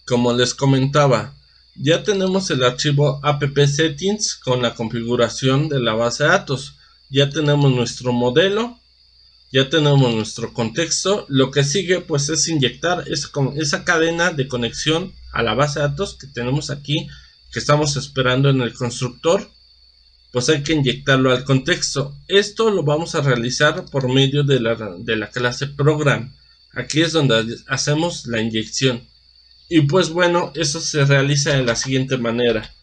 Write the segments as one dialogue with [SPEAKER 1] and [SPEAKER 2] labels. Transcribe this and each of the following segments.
[SPEAKER 1] Como les comentaba, ya tenemos el archivo app-settings con la configuración de la base de datos. Ya tenemos nuestro modelo, ya tenemos nuestro contexto. Lo que sigue pues es inyectar esa cadena de conexión a la base de datos que tenemos aquí, que estamos esperando en el constructor. Pues hay que inyectarlo al contexto. Esto lo vamos a realizar por medio de la clase program. Aquí es donde hacemos la inyección. Y pues bueno, eso se realiza de la siguiente manera.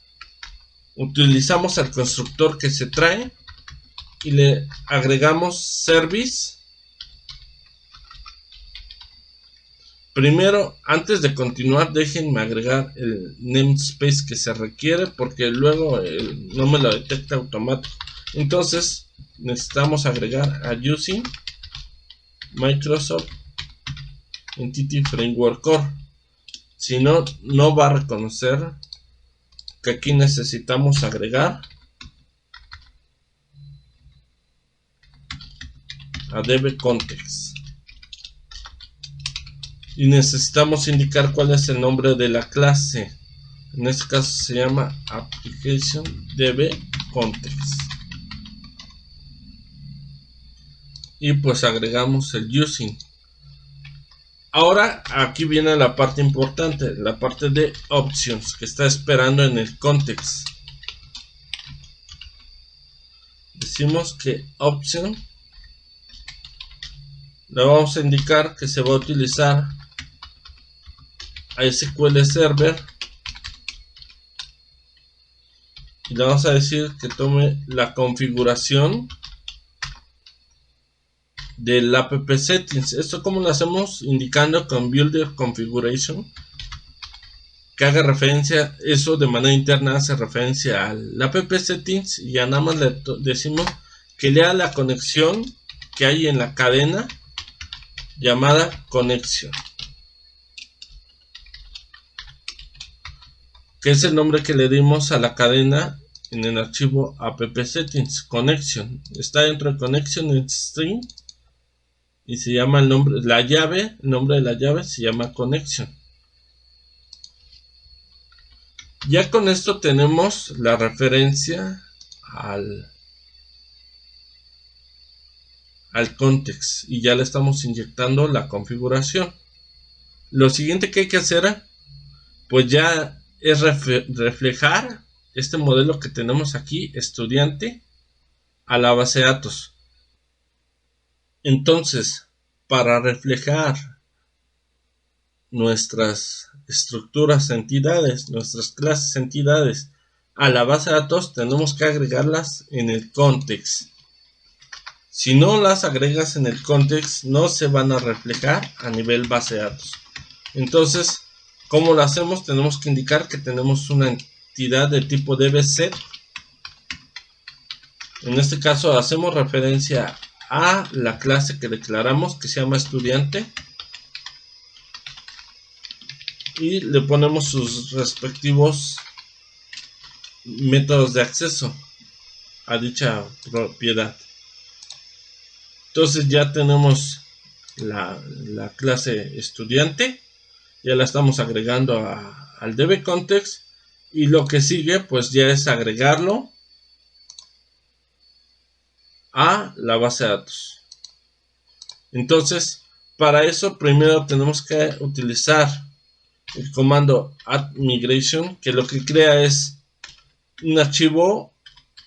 [SPEAKER 1] Utilizamos al constructor que se trae y le agregamos service. Primero, antes de continuar, déjenme agregar el namespace que se requiere, porque luego no me lo detecta automático. Entonces necesitamos agregar a using Microsoft Entity Framework Core. Si no, no va a reconocer que aquí necesitamos agregar a DB-Context. Y necesitamos indicar cuál es el nombre de la clase. En este caso se llama Application DB-Context. Y pues agregamos el using. Ahora aquí viene la parte importante, la parte de options que está esperando en el context. Decimos que option le vamos a indicar que se va a utilizar a SQL Server y le vamos a decir que tome la configuración del app settings. Esto como lo hacemos, indicando con builder configuration, que haga referencia, eso de manera interna hace referencia al app settings, y ya nada más le decimos que lea la conexión que hay en la cadena llamada conexión, que es el nombre que le dimos a la cadena en el archivo app settings. Connection está dentro de connection en string y se llama el nombre, la llave, el nombre de la llave se llama connection. Ya con esto tenemos la referencia al context y ya le estamos inyectando la configuración. Lo siguiente que hay que hacer pues ya es reflejar este modelo que tenemos aquí, estudiante, a la base de datos. Entonces, para reflejar nuestras estructuras entidades, nuestras clases entidades a la base de datos, tenemos que agregarlas en el context. Si no las agregas en el context, no se van a reflejar a nivel base de datos. Entonces, ¿cómo lo hacemos? Tenemos que indicar que tenemos una entidad de tipo dbset. En este caso hacemos referencia a la clase que declaramos, que se llama estudiante, y le ponemos sus respectivos métodos de acceso a dicha propiedad. Entonces ya tenemos la clase estudiante, ya la estamos agregando al DB-Context, y lo que sigue pues ya es agregarlo a la base de datos. Entonces, para eso primero tenemos que utilizar el comando add-migration, que lo que crea es un archivo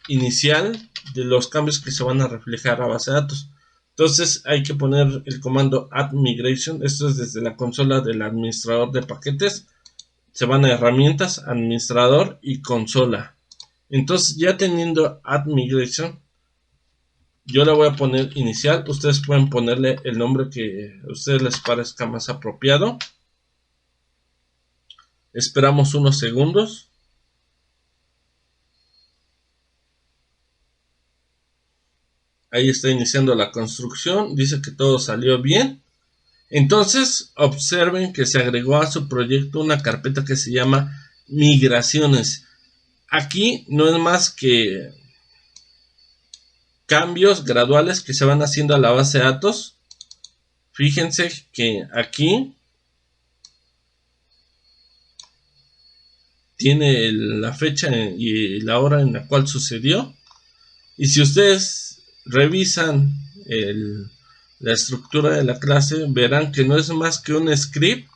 [SPEAKER 1] inicial de los cambios que se van a reflejar a base de datos. Entonces hay que poner el comando add-migration. Esto es desde la consola del administrador de paquetes. Se van a herramientas, administrador y consola. Entonces ya teniendo add-migration, yo le voy a poner inicial. Ustedes pueden ponerle el nombre que a ustedes les parezca más apropiado. Esperamos unos segundos. Ahí está iniciando la construcción. Dice que todo salió bien. Entonces observen que se agregó a su proyecto una carpeta que se llama migraciones. Aquí no es más que cambios graduales que se van haciendo a la base de datos. Fíjense que aquí tiene la fecha y la hora en la cual sucedió. Y si ustedes revisan la estructura de la clase, verán que no es más que un script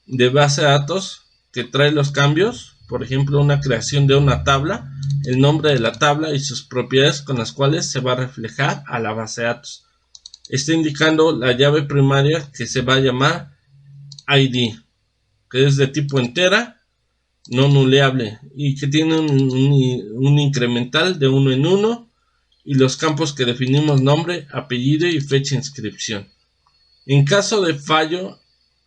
[SPEAKER 1] de base de datos que trae los cambios. Por ejemplo, una creación de una tabla, el nombre de la tabla y sus propiedades con las cuales se va a reflejar a la base de datos. Está indicando la llave primaria que se va a llamar ID, que es de tipo entera, no nuleable, y que tiene un incremental de 1 en 1, y los campos que definimos nombre, apellido y fecha de inscripción. En caso de fallo,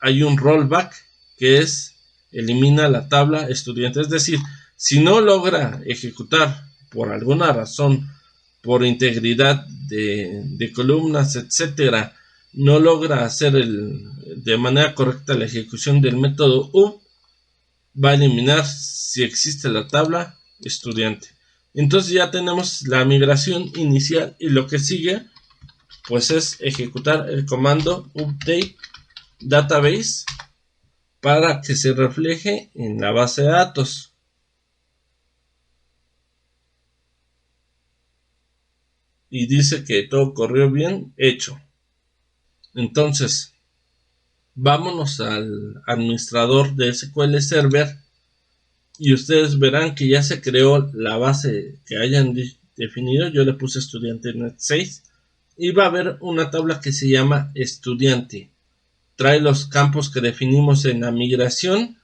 [SPEAKER 1] hay un rollback, que es elimina la tabla estudiante. Es decir, si no logra ejecutar por alguna razón, por integridad de columnas, etcétera, no logra hacer de manera correcta la ejecución del método up, va a eliminar si existe la tabla estudiante. Entonces ya tenemos la migración inicial, y lo que sigue pues es ejecutar el comando update database para que se refleje en la base de datos. Y dice que todo corrió bien, hecho. Entonces, vámonos al administrador de SQL Server y ustedes verán que ya se creó la base que hayan definido. Yo le puse estudiante net 6 y va a haber una tabla que se llama estudiante. Trae los campos que definimos en la migración.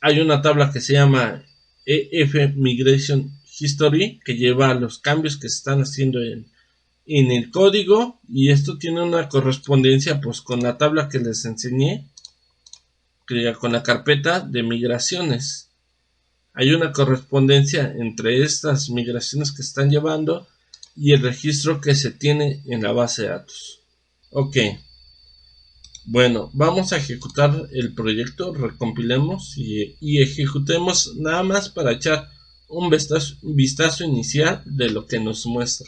[SPEAKER 1] Hay una tabla que se llama EF Migration History, que lleva los cambios que se están haciendo en el código, y esto tiene una correspondencia pues con la tabla que les enseñé, con la carpeta de migraciones. Hay una correspondencia entre estas migraciones que están llevando y el registro que se tiene en la base de datos. Ok. Bueno, vamos a ejecutar el proyecto, recompilemos y ejecutemos nada más para echar un vistazo inicial de lo que nos muestra.